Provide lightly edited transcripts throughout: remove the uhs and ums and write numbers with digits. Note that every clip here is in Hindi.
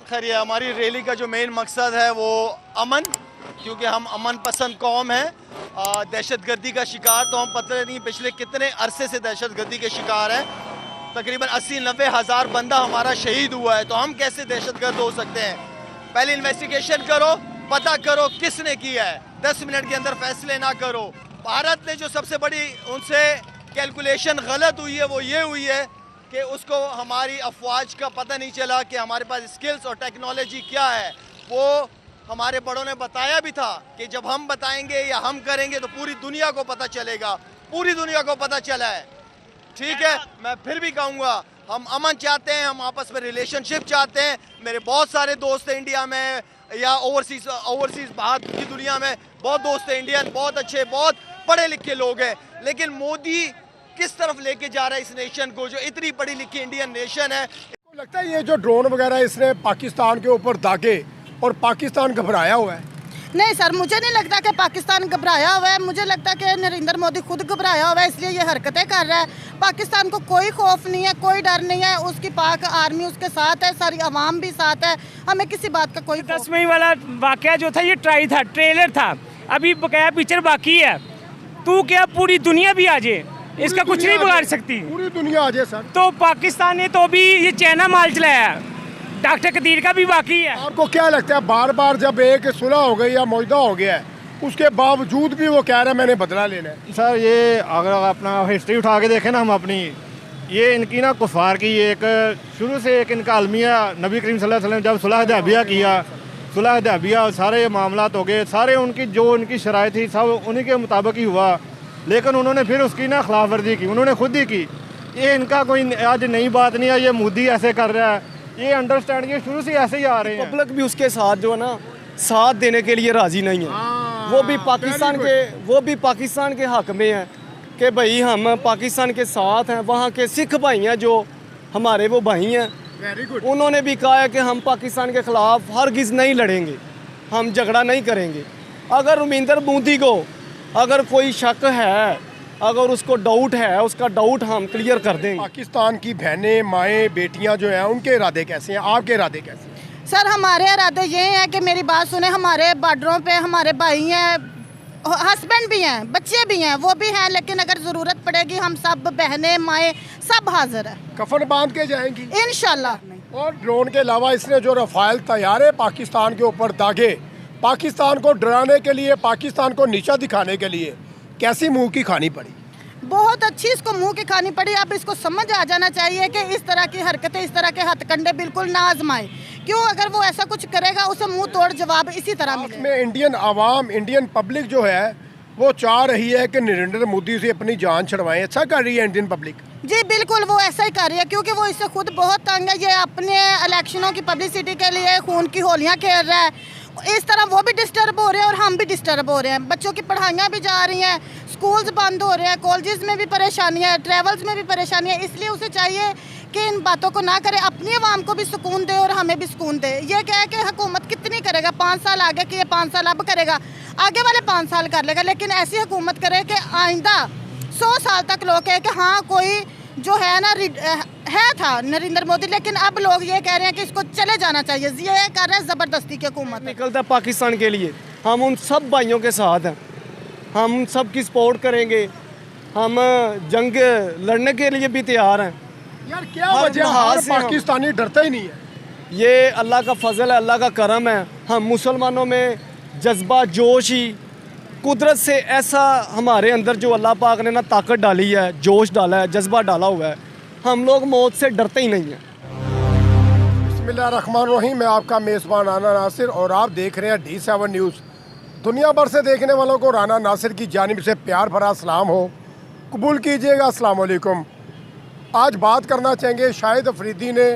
खैर ये हमारी रैली का जो मेन मकसद है वो अमन, क्योंकि हम अमन पसंद कौम हैं। दहशतगर्दी का शिकार तो हम पता नहीं पिछले कितने अरसे से दहशतगर्दी के शिकार हैं। तकरीबन 80-90 हज़ार बंदा हमारा शहीद हुआ है, तो हम कैसे दहशतगर्द हो सकते हैं? पहले इन्वेस्टिगेशन करो, पता करो किसने किया है, 10 मिनट के अंदर फैसले ना करो। भारत ने जो सबसे बड़ी उनसे कैलकुलेशन गलत हुई है वो ये हुई है कि उसको हमारी अफवाज का पता नहीं चला कि हमारे पास स्किल्स और टेक्नोलॉजी क्या है। वो हमारे बड़ों ने बताया भी था कि जब हम बताएंगे या हम करेंगे तो पूरी दुनिया को पता चलेगा। पूरी दुनिया को पता चला है। ठीक है, मैं फिर भी कहूँगा हम अमन चाहते हैं, हम आपस में रिलेशनशिप चाहते हैं। मेरे बहुत सारे दोस्त हैं इंडिया में या ओवरसीज बाहर की दुनिया में, बहुत दोस्त हैं इंडियन, बहुत अच्छे, बहुत पढ़े लिखे लोग हैं। लेकिन मोदी किस तरफ लेके जा रहा है इस नेशन को, जो इतनी पढ़ी लिखी इंडियन नेशन है। तो लगता है ये जो ड्रोन वगैरह इसने पाकिस्तान के ऊपर दागे और पाकिस्तान घबराया हुआ है? नहीं सर, मुझे नहीं लगता कि पाकिस्तान घबराया हुआ है। मुझे लगता है कि नरेंद्र मोदी खुद घबराया हुआ है, इसलिए ये हरकतें कर रहा है। पाकिस्तान को कोई खौफ नहीं है, कोई डर नहीं है। उसकी पाक आर्मी उसके साथ है, सारी आवाम भी साथ है। हमें किसी बात का कोई 10 मई वाला वाकया जो था ये ट्रेलर था, अभी बकाया पिक्चर बाकी है। तू क्या पूरी दुनिया भी आ जाए, इसका कुछ नहीं बिगाड़ सकती। पूरी दुनिया आ जाए सर। तो पाकिस्तान ने तो अभी ये चाइना माल चलाया, डॉक्टर कदीर का भी बाकी है। आपको क्या लगता है बार बार जब एक सुलह हो गई या मुआहदा हो गया है, उसके बावजूद भी वो कह रहा है मैंने बदला लेना है? सर ये अगर अपना हिस्ट्री उठा के देखें ना हम अपनी, ये इनकी ना कुफार की एक शुरू से एक इनका अलमिया, नबी करीम सल्लल्लाहु अलैहि वसल्लम जब सुलह हुदैबिया किया, सुलह हुदैबिया सारे मामलात हो गए, सारे उनकी जो उनकी शराइ थी सब उन्हीं के मुताबिक ही हुआ। लेकिन उन्होंने फिर उसकी ना खिलाफ वर्जी की, उन्होंने खुद ही की। ये इनका कोई आज नई बात नहीं है, ये मोदी ऐसे कर रहा है, ये अंडरस्टैंड ये शुरू से ऐसे ही आ रहे हैं। पब्लिक भी उसके साथ जो है ना साथ देने के लिए राजी नहीं है। वो भी पाकिस्तान के हक में है कि भाई हम पाकिस्तान के साथ हैं। वहाँ के सिख भाई हैं जो हमारे वो भाई हैं, वेरी गुड। उन्होंने भी कहा है कि हम पाकिस्तान के ख़िलाफ़ हरगिज़ नहीं लड़ेंगे, हम झगड़ा नहीं करेंगे। अगर नरेंद्र मोदी को अगर कोई शक है, अगर उसको डाउट है, उसका डाउट हम क्लियर कर देंगे। पाकिस्तान की बहनें, माएँ, बेटियाँ जो हैं उनके इरादे कैसे हैं, आपके इरादे कैसे हैं? सर हमारे इरादे ये हैं कि मेरी बात सुने, हमारे बॉर्डरों पे हमारे भाई हैं, हस्बैंड भी हैं, बच्चे भी हैं, वो भी हैं। लेकिन अगर ज़रूरत पड़ेगी हम सब बहनें माएँ सब हाजिर हैं। कफन बांध के जाएंगी इंशाल्लाह। और ड्रोन के अलावा इसने जो रफाल तैयारे पाकिस्तान के ऊपर दागे, पाकिस्तान को डराने के लिए, पाकिस्तान को नीचा दिखाने के लिए कैसी मुंह की खानी पड़ी? बहुत अच्छी इसको मुंह की खानी पड़ी। अब इसको समझ आ जाना चाहिए कि इस तरह की हरकतें, इस तरह के हथकंडे बिल्कुल ना आजमाए। क्यों? अगर वो ऐसा कुछ करेगा उसे मुंह तोड़ जवाब इसी तरह मिलेगा। में इंडियन आवाम, इंडियन पब्लिक जो है वो चाह रही है कि नरेंद्र मोदी से अपनी जान छुड़वाएं। अच्छा कर रही है इंडियन पब्लिक? जी बिल्कुल, वो ऐसा ही कर रही है, क्योंकि वो इससे खुद बहुत तंग है। ये अपने इलेक्शनों की पब्लिसिटी के लिए खून की होलियां खेल रहा है। इस तरह वो भी डिस्टर्ब हो रहे हैं और हम भी डिस्टर्ब हो रहे हैं। बच्चों की पढ़ाइयाँ भी जा रही हैं, स्कूल्स बंद हो रहे हैं, कॉलेजेस में भी परेशानियाँ है, ट्रेवल्स में भी परेशानियाँ। इसलिए उसे चाहिए कि इन बातों को ना करे, अपनी आवाम को भी सुकून दे और हमें भी सुकून दे। ये क्या है कि हुकूमत कितनी करेगा, 5 साल आगे की, ये 5 साल अब करेगा, आगे वाले 5 साल कर लेगा। लेकिन ऐसी हुकूमत करे कि आइंदा 100 साल तक लोग कहे कि हाँ कोई जो है ना है था नरेंद्र मोदी। लेकिन अब लोग ये कह रहे हैं कि इसको चले जाना चाहिए। ये कर रहे हैं ज़बरदस्ती की हुकूमत। निकलता है पाकिस्तान के लिए, हम उन सब भाइयों के साथ हैं, हम सब की सपोर्ट करेंगे, हम जंग लड़ने के लिए भी तैयार हैं। यार क्या वजह, हर पाकिस्तानी डरता ही नहीं है? ये अल्लाह का फजल है, अल्लाह का करम है। हम मुसलमानों में जज्बा, जोश ही कुदरत से ऐसा हमारे अंदर जो अल्लाह पाक ने ना ताकत डाली है, जोश डाला है, जज्बा डाला हुआ है, हम लोग मौत से डरते ही नहीं हैं। बिस्मिल्लाहिर्रहमानिर्रहीम। मैं आपका मेज़बान राना नासिर और आप देख रहे हैं D7 न्यूज़। दुनिया भर से देखने वालों को राना नासिर की जानिब से प्यार भरा सलाम हो, कबूल कीजिएगा। अस्सलाम वालेकुम। आज बात करना चाहेंगे, शाहिद अफरीदी ने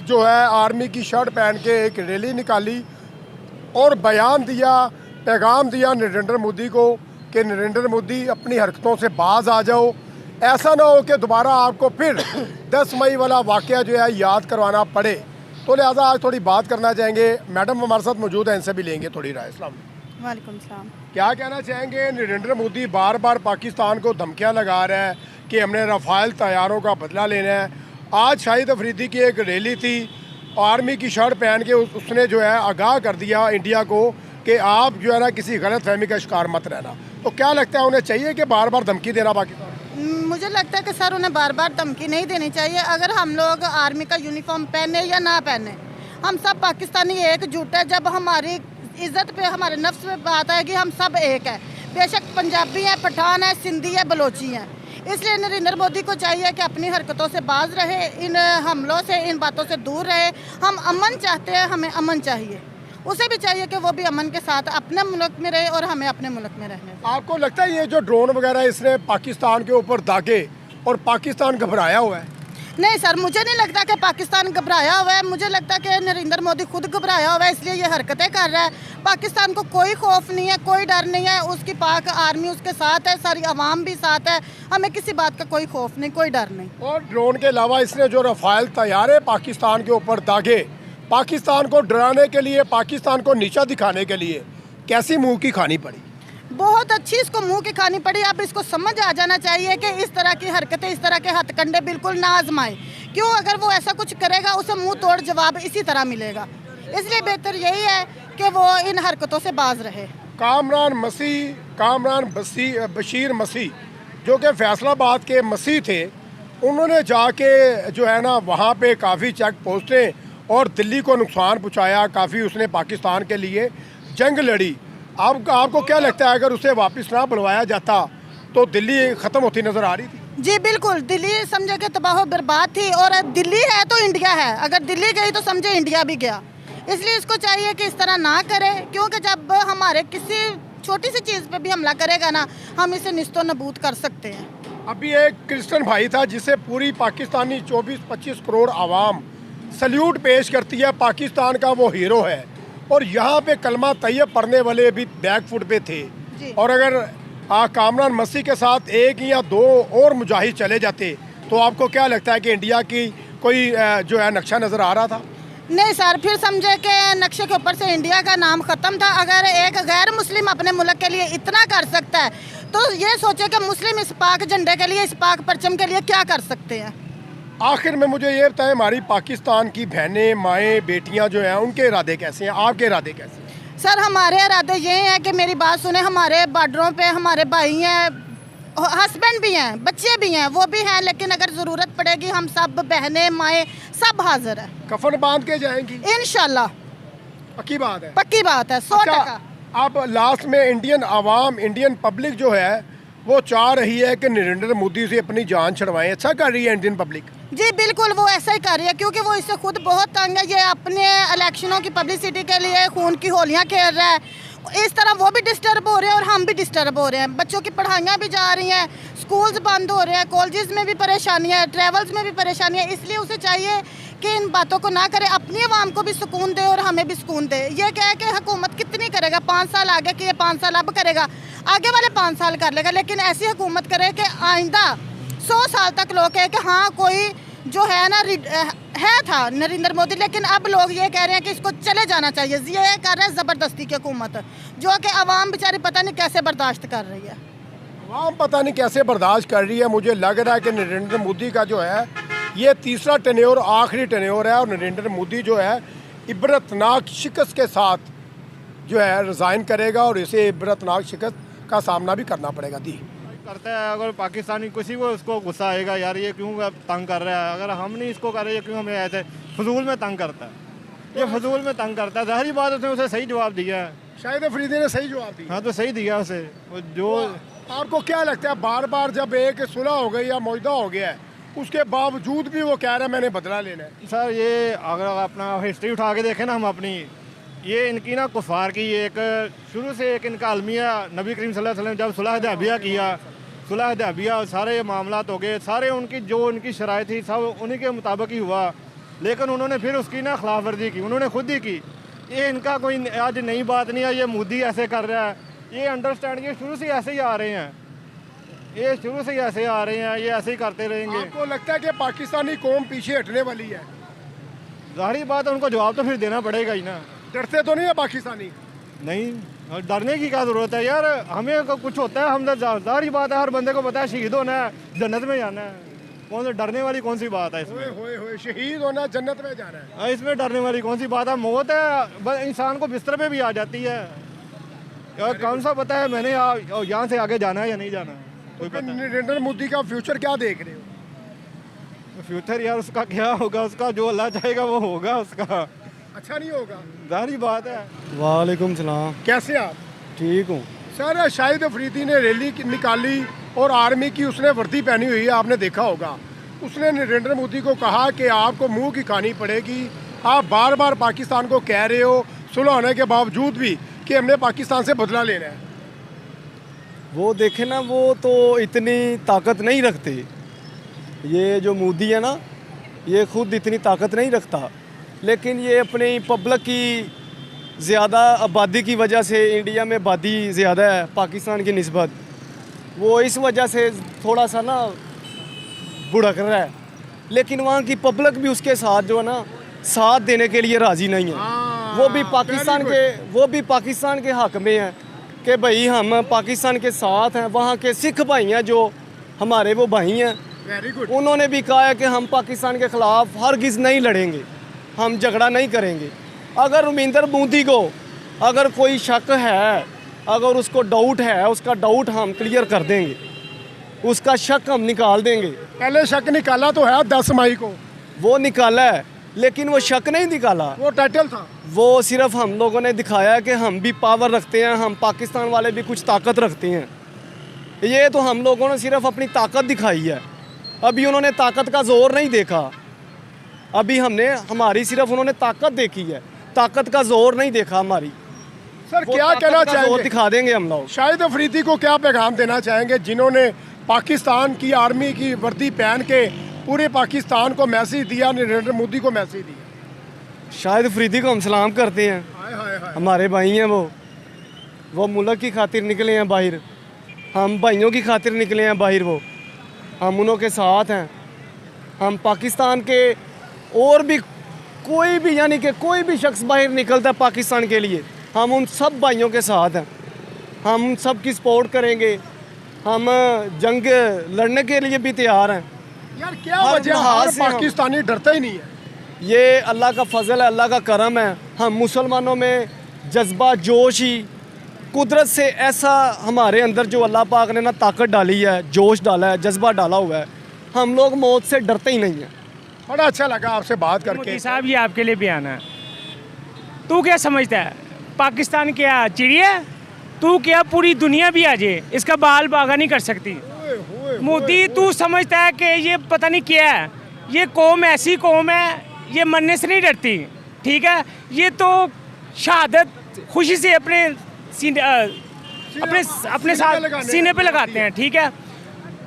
जो है आर्मी की शर्ट पहन के एक रैली निकाली और बयान दिया, पैगाम दिया नरेंद्र मोदी को कि नरेंद्र मोदी अपनी हरकतों से बाज आ जाओ। ऐसा ना हो कि दोबारा आपको फिर 10 मई वाला वाक़या जो है याद करवाना पड़े। तो लिहाजा आज थोड़ी बात करना चाहेंगे। मैडम हमारे साथ मौजूद हैं, इनसे भी लेंगे थोड़ी राय। अस्सलाम वालेकुम सलाम। क्या कहना चाहेंगे? नरेंद्र मोदी बार बार पाकिस्तान को धमकियाँ लगा रहा है कि हमने रफ़ाल तैयारों का बदला लेना है। आज शाहिद अफरीदी की एक रैली थी आर्मी की शर्ट पहन के उसने जो है आगाह कर दिया इंडिया को कि आप जो है ना किसी गलत फहमी का शिकार मत रहना। तो क्या लगता है उन्हें चाहिए कि बार बार धमकी देना पाकिस्तान? मुझे लगता है कि सर उन्हें बार बार धमकी नहीं देनी चाहिए। अगर हम लोग आर्मी का यूनिफॉर्म पहने या ना पहने, हम सब पाकिस्तानी एकजुट है। जब हमारी इज्जत पे, हमारे नफ्स पे बात आएगी, हम सब एक है। बेशक पंजाबी है, पठान है, सिंधी है, बलोची है। इसलिए नरेंद्र मोदी को चाहिए कि अपनी हरकतों से बाज रहे, इन हमलों से, इन बातों से दूर रहे। हम अमन चाहते हैं, हमें अमन चाहिए। उसे भी चाहिए कि वो भी अमन के साथ अपने मुल्क में रहे और हमें अपने मुल्क में रहने दें। आपको लगता है ये जो ड्रोन वगैरह इसने पाकिस्तान के ऊपर दागे और पाकिस्तान घबराया हुआ है? नहीं सर, मुझे नहीं लगता कि पाकिस्तान घबराया हुआ है। मुझे लगता है कि नरेंद्र मोदी खुद घबराया हुआ है, इसलिए ये हरकतें कर रहा है। पाकिस्तान को कोई खौफ नहीं है, कोई डर नहीं है। उसकी पाक आर्मी उसके साथ है, सारी आवाम भी साथ है। हमें किसी बात का कोई खौफ नहीं, कोई डर नहीं। और ड्रोन के अलावा इसने जो रफाल तैयारे पाकिस्तान के ऊपर दागे, पाकिस्तान को डराने के लिए, पाकिस्तान को नीचा दिखाने के लिए कैसी मुंह की खानी पड़ी? बहुत अच्छी इसको मुंह की खानी पड़ी। अब इसको समझ आ जाना चाहिए कि इस तरह की हरकतें, इस तरह के हथकंडे बिल्कुल ना आजमाए। क्यों? अगर वो ऐसा कुछ करेगा उसे मुंह तोड़ जवाब इसी तरह मिलेगा। इसलिए बेहतर यही है कि वो इन हरकतों से बाज रहे। कामरान बशीर मसीह जो कि फैसलाबाद के मसीह थे, उन्होंने जाके जो है ना वहाँ पे काफ़ी चेक पोस्टें और दिल्ली को नुकसान पहुँचाया। काफ़ी उसने पाकिस्तान के लिए जंग लड़ी। आपको क्या लगता है अगर उसे वापस ना बुलवाया जाता तो दिल्ली ख़त्म होती नज़र आ रही थी? जी बिल्कुल, दिल्ली समझे कि तबाह बर्बाद थी। और दिल्ली है तो इंडिया है, अगर दिल्ली गई तो समझे इंडिया भी गया। इसलिए इसको चाहिए कि इस तरह ना करे, क्योंकि जब हमारे किसी छोटी सी चीज़ पे भी हमला करेगा ना, हम इसे निस्तो नबूद कर सकते हैं। अभी एक क्रिश्चियन भाई था जिसे पूरी पाकिस्तानी 24-25 करोड़ आवाम सल्यूट पेश करती है, पाकिस्तान का वो हीरो है। और यहाँ पे कलमा तैयब पढ़ने वाले भी बैक फुट पे थे। और अगर कामरान मसीह के साथ एक या दो और मुजाहिद चले जाते तो आपको क्या लगता है कि इंडिया की कोई जो है नक्शा नज़र आ रहा था? नहीं सर, फिर समझे कि नक्शे के ऊपर से इंडिया का नाम ख़त्म था। अगर एक गैर मुस्लिम अपने मुल्क के लिए इतना कर सकता है तो ये सोचे कि मुस्लिम इस पाक झंडे के लिए, इस पाक परचम के लिए क्या कर सकते हैं। आखिर में मुझे ये बताएं, हमारी पाकिस्तान की बहनें, माएँ, बेटियाँ जो हैं, उनके इरादे कैसे हैं? आपके इरादे कैसे हैं? सर हमारे इरादे ये हैं कि मेरी बात सुने, हमारे बॉर्डरों पे हमारे भाई हैं, हस्बैंड भी हैं, बच्चे भी हैं, वो भी हैं। लेकिन अगर ज़रूरत पड़ेगी हम सब बहनें, माएँ सब हाजिर हैं। कफन बांध के जाएंगी? इंशाल्लाह, पक्की बात है? पक्की बात है, 100%। अब लास्ट में इंडियन आवाम, इंडियन पब्लिक जो है वो चाह रही है कि नरेंद्र मोदी से अपनी जान छुड़वाएं। अच्छा कर रही है इंडियन पब्लिक? जी बिल्कुल, वो ऐसा ही कर रही है, क्योंकि वो इससे खुद बहुत तंग है। ये अपने इलेक्शनों की पब्लिसिटी के लिए खून की होलियां खेल रहा है। इस तरह वो भी डिस्टर्ब हो रहे हैं और हम भी डिस्टर्ब हो रहे हैं। बच्चों की पढ़ाइयाँ भी जा रही हैं, स्कूल्स बंद हो रहे हैं, कॉलेजेस में भी परेशानियाँ है, ट्रैवल्स में भी परेशानियाँ। इसलिए उसे चाहिए कि इन बातों को ना करे, अपनी आवाम को भी सुकून दे और हमें भी सुकून दे। ये क्या है कि हुकूमत कितनी करेगा, 5 साल आगे की, 5 साल अब करेगा, आगे वाले 5 साल कर लेगा। लेकिन ऐसी हुकूमत करे कि आइंदा 100 साल तक लोग कहे कि हाँ कोई जो है ना है था नरेंद्र मोदी। लेकिन अब लोग ये कह रहे हैं कि इसको चले जाना चाहिए। ये कर रहे हैं ज़बरदस्ती की हुकूमत, जो कि आवाम बेचारी पता नहीं कैसे बर्दाश्त कर रही है। आवाम पता नहीं कैसे बर्दाश्त कर रही है। मुझे लग रहा है कि नरेंद्र मोदी का जो है ये तीसरा टेन्योर, आखिरी टेन्योर है। और नरेंद्र मोदी जो है इबरतनाक शिकस्त के साथ जो है रिज़ाइन करेगा और इसे इबरतनाक शिकस्त का सामना भी करना पड़ेगा। दी करता है अगर पाकिस्तानी किसी को उसको गुस्सा आएगा, यार ये क्यों तंग कर रहा है, अगर हम नहीं इसको कर रहे हैं क्यों हमें ऐसे फजूल में तंग करता है, ये फजूल में तंग करता है। ज़ाहिरी बात उसने उसे सही जवाब दिया है। शाहिद अफरीदी ने सही जवाब दिया। हाँ तो सही दिया उसे। जो आपको क्या लगता है, बार बार जब एक सुलह हो गई या मुआहदा हो गया है उसके बावजूद भी वो कह रहा है मैंने बदला लेना है? सर ये अगर अपना हिस्ट्री उठा के देखें ना हम अपनी, ये इनकी ना कुफार की एक शुरू से एक इनका अलमिया, नबी करीम सल्लल्लाहु अलैहि वसल्लम जब सुलह हुदैबिया किया, सुलह हुदैबिया सारे मामलात हो गए, सारे उनकी जो उनकी शराइ थी सब उन्हीं के मुताबिक ही हुआ। लेकिन उन्होंने फिर उसकी ना खिलाफ वर्जी की, उन्होंने खुद ही की। ये इनका कोई आज नई बात नहीं है, ये मोदी ऐसे कर रहा है, ये अंडरस्टैंड, ये शुरू से ऐसे ही आ रहे हैं, ये शुरू से ही ऐसे आ रहे हैं, ये ऐसे ही करते रहेंगे। आपको लगता है कि पाकिस्तानी कौम पीछे हटने वाली है? ज़ाहिर बात है उनको जवाब तो फिर देना पड़ेगा ही ना। डरते तो नहीं है पाकिस्तानी? नहीं, डरने की क्या ज़रूरत है यार, हमें कुछ होता है हम ज़ाहिर बात है हर बंदे को पता है शहीद होना है, जन्नत में जाना है। कौन सा डरने वाली कौन सी बात है इसमें? होए शहीद होना जन्नत में जाना है। इसमें डरने वाली कौन सी बात है? मौत है, बस इंसान को बिस्तर पे भी आ जाती है। और कौन सा पता है मैंने यहाँ से आगे जाना है या नहीं जाना है? कोई पता नहीं। नरेंद्र मोदी का फ्यूचर क्या देख रहे हो? फ्यूचर यार उसका क्या होगा, उसका जो अल्लाह चाहेगा वो होगा उसका। अच्छा नहीं होगा। जाहिर बात है। वालेकुम सलाम। कैसे आप? ठीक हूँ। सर शाहिद अफरीदी ने रैली निकाली और आर्मी की उसने वर्दी पहनी हुई है, आपने देखा होगा। उसने नरेंद्र मोदी को कहा कि आपको मुंह की खानी पड़ेगी, आप बार बार पाकिस्तान को कह रहे हो सुलह होने के बावजूद भी कि हमने पाकिस्तान से बदला लेना है। वो देखे ना, वो तो इतनी ताकत नहीं रखते। ये जो मोदी है ना, ये खुद इतनी ताकत नहीं रखता, लेकिन ये अपनी पब्लिक की ज़्यादा आबादी की वजह से, इंडिया में आबादी ज़्यादा है पाकिस्तान की निस्बत, वो इस वजह से थोड़ा सा ना भुड़क रहा है। लेकिन वहाँ की पब्लिक भी उसके साथ जो है ना, साथ देने के लिए राज़ी नहीं है। वो भी पाकिस्तान के हक़ में है कि भाई हम पाकिस्तान के साथ हैं। वहाँ के सिख भाई हैं जो हमारे, वो भाई हैं, वेरी गुड। उन्होंने भी कहा है कि हम पाकिस्तान के ख़िलाफ़ हरगिज़ नहीं लड़ेंगे, हम झगड़ा नहीं करेंगे। अगर रविंदर मोदी को अगर कोई शक है, अगर उसको डाउट है, उसका डाउट हम क्लियर कर देंगे, उसका शक हम निकाल देंगे। पहले शक निकाला तो है 10 मई को, वो निकाला है, लेकिन वो शक नहीं निकाला, वो टाइटल था। वो सिर्फ हम लोगों ने दिखाया कि हम भी पावर रखते हैं, हम पाकिस्तान वाले भी कुछ ताकत रखते हैं। ये तो हम लोगों ने सिर्फ अपनी ताकत दिखाई है। अभी उन्होंने ताकत का जोर नहीं देखा, अभी हमारी सिर्फ उन्होंने ताकत देखी है, ताकत का जोर नहीं देखा हमारी। सर वो क्या ताकत कहना का जोर चाहेंगे? दिखा देंगे हम लोग। शाहिद अफरीदी को क्या पैगाम देना चाहेंगे जिन्होंने पाकिस्तान की आर्मी की वर्दी पहन के पूरे पाकिस्तान को मैसेज दिया, नरेंद्र मोदी को मैसेज दिया? शाहिद अफरीदी को हम सलाम करते हैं, हाय हाय हाय। हमारे भाई हैं वो मुल्क की खातिर निकले हैं बाहर, हम भाइयों की खातिर निकले हैं बाहर, वो हम उन्हों के साथ हैं। हम पाकिस्तान के और भी कोई भी, यानी कि कोई भी शख्स बाहर निकलता है पाकिस्तान के लिए, हम उन सब भाइयों के साथ हैं, हम सब की सपोर्ट करेंगे, हम जंग लड़ने के लिए भी तैयार हैं। यार क्या हर वजह लिहाज हर से हम- पाकिस्तानी डरता ही नहीं है? ये अल्लाह का फजल है, अल्लाह का करम है। हम मुसलमानों में जज्बा, जोश ही, कुदरत से ऐसा हमारे अंदर जो अल्लाह पाक ने ना ताकत डाली है, जोश डाला है, जज्बा डाला हुआ है, हम लोग मौत से डरते ही नहीं हैं। बड़ा अच्छा लगा आपसे बात करके। मोदी साहब ये आपके लिए बयान है। तू क्या समझता है पाकिस्तान क्या चिड़िया? तू क्या पूरी दुनिया भी आ जाए इसका बाल बागा नहीं कर सकती। मोदी तू समझता है कि ये पता नहीं क्या है, ये कौम ऐसी कौम है, ये मरने से नहीं डरती, ठीक है? ये तो शहादत खुशी से अपने साथ सीने पे लगाते हैं, ठीक है?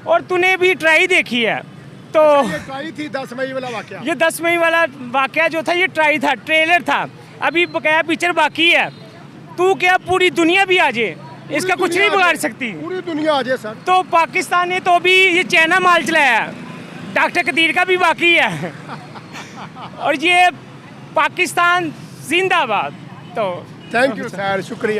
और तूने भी ट्राई देखी है तो ये ट्राई थी 10 मई वाला वाकया। ये 10 मई वाला वाकया जो था ये ट्राई था, ट्रेलर था, अभी बकाया पिक्चर बाकी है। तू क्या पूरी दुनिया भी आ जाए इसका कुछ नहीं बिगाड़ सकती। पूरी दुनिया आ जाए सर। तो पाकिस्तान ने तो भी ये चाइना माल चलाया है, डॉक्टर कदीर का भी बाकी है और ये पाकिस्तान जिंदाबाद। तो थैंक यू सर, शुक्रिया।